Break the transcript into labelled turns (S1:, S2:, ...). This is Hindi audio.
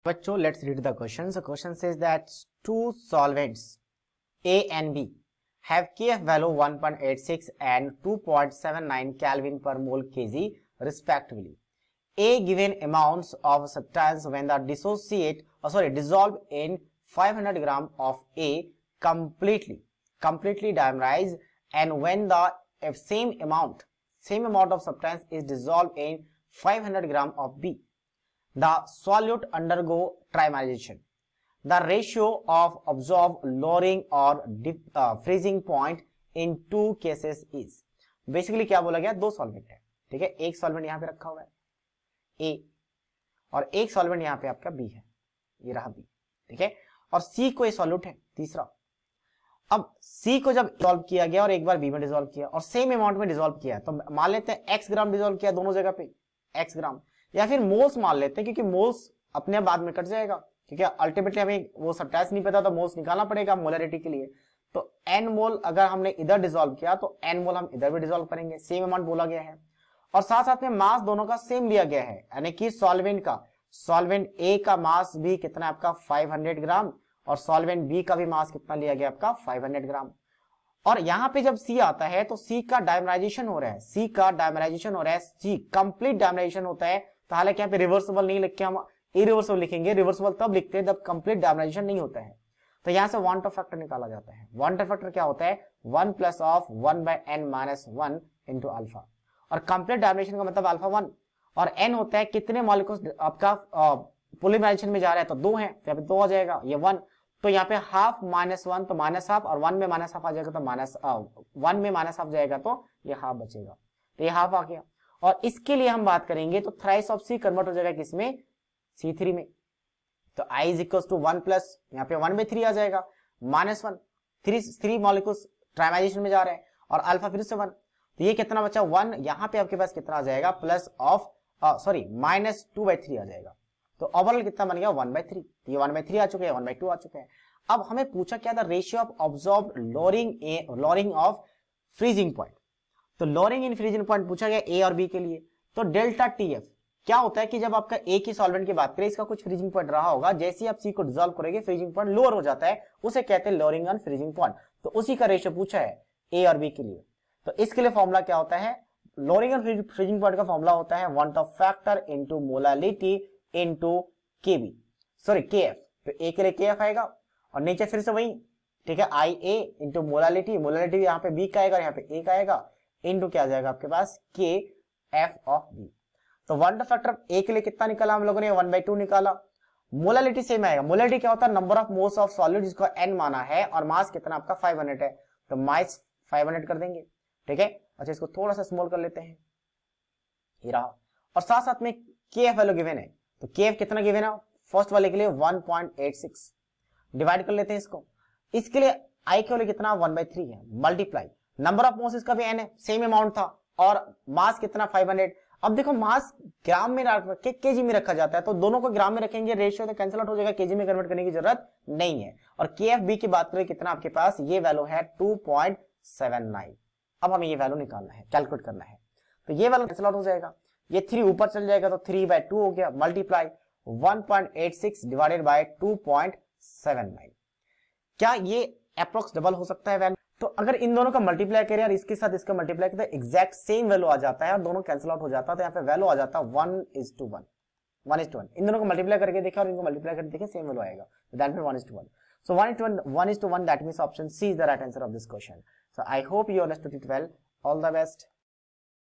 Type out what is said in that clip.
S1: बच्चों, let's read the question. The question says that two solvents A and B have Kf value 1.86 and 2.79 Kelvin per mole Kg respectively. A given amounts of substance when the dissolved in 500 gram of A completely dimerized, and when the same amount of substance is dissolved in 500 gram of B, the solute undergo trimerization. The ratio of absorbed, lowering और freezing point in two cases is. Basically क्या बोला गया, दो सॉल्वेंट है, ठीक है। एक सॉल्वेंट यहां पे रखा हुआ है A और एक सॉल्वेंट यहां पे आपका B है, ये रहा B, ठीक है। और C को ये सॉल्यूट है तीसरा। अब C को जब डिसॉल्व किया गया और एक बार B में डिसॉल्व किया और सेम अमाउंट में डिसॉल्व किया, तो मान लेते हैं x ग्राम डिसॉल्व किया दोनों जगह पे x ग्राम, या फिर मोल्स मान लेते हैं क्योंकि मोल्स अपने आप बाद में कट जाएगा, क्योंकि अल्टीमेटली हमें वो सब्सटेंस नहीं पता तो मोल्स निकालना पड़ेगा मोलरिटी के लिए। तो n मोल अगर हमने इधर डिसॉल्व किया तो n मोल हम इधर भी डिसॉल्व करेंगे, सेम अमाउंट बोला गया है। और साथ साथ में मास दोनों का सेम लिया गया है, यानी कि सॉल्वेंट A का मास भी कितना है आपका 500 ग्राम और सॉल्वेंट B का भी मास कितना लिया गया आपका 500 ग्राम। और यहां पे जब C आता है तो C का डायमराइजेशन हो रहा है, C कंप्लीट डायमराइजेशन होता है। तो हालांकि यहाँ पे रिवर्सिबल नहीं लिख के हम इरिवर्सिबल लिखेंगे, रिवर्सिबल तब लिखते हैं जब कंप्लीट डायमराइजेशन नहीं होता है। तो यहां से वांट ऑफ फैक्टर निकाला जाता है। वांट ऑफ फैक्टर क्या होता है, 1 plus of 1/n-1 into alpha, और कंप्लीट डायमराइजेशन का मतलब अल्फा 1, और n होता है कितने मॉलिक्यूल्स आपका पॉलीमराइजेशन में जा रहा है, तो 2 है, तो यहाँ पे 2 आ जाएगा, ये 1, तो यहाँ पे हाफ माइनस 1 तो माइनस हाफ, और 1 में माइनस हाफ आ जाएगा तो माइनस 1 में माइनस हाफ जाएगा तो ये हाफ बचेगा, तो ये हाफ आ गया। और इसके लिए हम बात करेंगे तो थ्राइस ऑफ C कन्वर्ट हो जाएगा किसमें, C3 में। तो I is equal to 1 plus यहाँ पे 1/3 आ जाएगा, माइनस 1, 3 मॉलिक्यूल्स ट्राइमाइजेशन में जा रहे हैं, और अल्फा फिर से 1, तो ये कितना बचा 1, यहाँ पे आपके पास कितना आ जाएगा प्लस ऑफ माइनस 2/3 आ जाएगा। तो ओवरऑल कितना बन गया 1/3, तो ये 1/3 आ चुके हैं, 1/2 आ चुके हैं। अब हमें पूछा क्या था, ratio of absorbed lowering of freezing point. तो लोअरिंग इन फ्रीजिंग पॉइंट पूछा गया A और B के लिए। तो डेल्टा TF क्या होता है कि जब आपका एक ही सॉल्वेंट की बात करें, इसका कुछ फ्रीजिंग पॉइंट रहा होगा, जैसे ही आप C को डिसॉल्व करेंगे फ्रीजिंग पॉइंट लोअर हो जाता है, उसे कहते हैं लोअरिंग ऑन फ्रीजिंग पॉइंट। तो उसी का रेशियो पूछा है A और B के लिए। तो इसके लिए फॉर्मूला क्या होता है, लोअरिंग ऑन फ्रीजिंग पॉइंट का फॉर्मूला होता है want of factor into molality into KF। तो A के लिए KF आएगा और नीचे फिर से वही, ठीक है, IA इंटू मोलालिटी यहाँ पे B का आएगा और यहाँ पे A का आएगा, इनटू क्या आ जाएगा आपके पास KF ऑफ B। तो वांट ऑफ फैक्टर A के लिए कितना निकाला हम लोगों ने, 1/2 निकाला। मोलालिटी सेम आएगा, मोलालिटी क्या होता है, number of moles of solid जिसको n माना है, और मास कितना आपका 500 है, तो माइस 500 कर देंगे, ठीक है। अच्छा, इसको थोड़ा सा स्मॉल कर लेते हैं, ये रहा। और साथ साथ में KF वैल्यू गिवन है, तो KF कितना गिवन है, फर्स्ट वाले के लिए 1.86, डिवाइड कर लेते हैं इसको। इसके लिए I के लिए कितना 1/3 है, मल्टीप्लाई नंबर ऑफ मोल्स इसका भी n है, सेम अमाउंट था, और मास कितना 500। अब देखो मास ग्राम में रख के केजी में रखा जाता है, तो दोनों को ग्राम में रखेंगे, रेशियो तो कैंसिल आउट हो जाएगा, केजी में कन्वर्ट करने की जरूरत नहीं है। और KFB की बात करें कितना आपके पास, ये वैल्यू है 2.79। अब हमें ये वैल्यू निकालना है, कैलकुलेट करना है, तो ये वैल्यू कैंसिल आउट हो जाएगा, ये 3 ऊपर चल जाएगा तो 3/2 हो गया, मल्टीप्लाई 1.86 डिवाइडेड बाय 2.79। क्या ये अप्रोक्स डबल हो सकता है वैल्यू? तो अगर इन दोनों का मल्टीप्लाई करें और इसके साथ इसका मल्टीप्लाई करें तो एग्जैक्ट सेम वैल्यू आ जाता है, और दोनों कैंसिल आउट हो जाता है, तो यहाँ पे वैल्यू आ जाता है 1:1। इन दोनों को मल्टीप्लाई करके देखें और इनको मल्टीप्लाई करके देखें, सेम वैल्यू आएगा, that means 1:1। So 1:1, that means option C is the right answer of this question. So I hope you understood it well. All the best.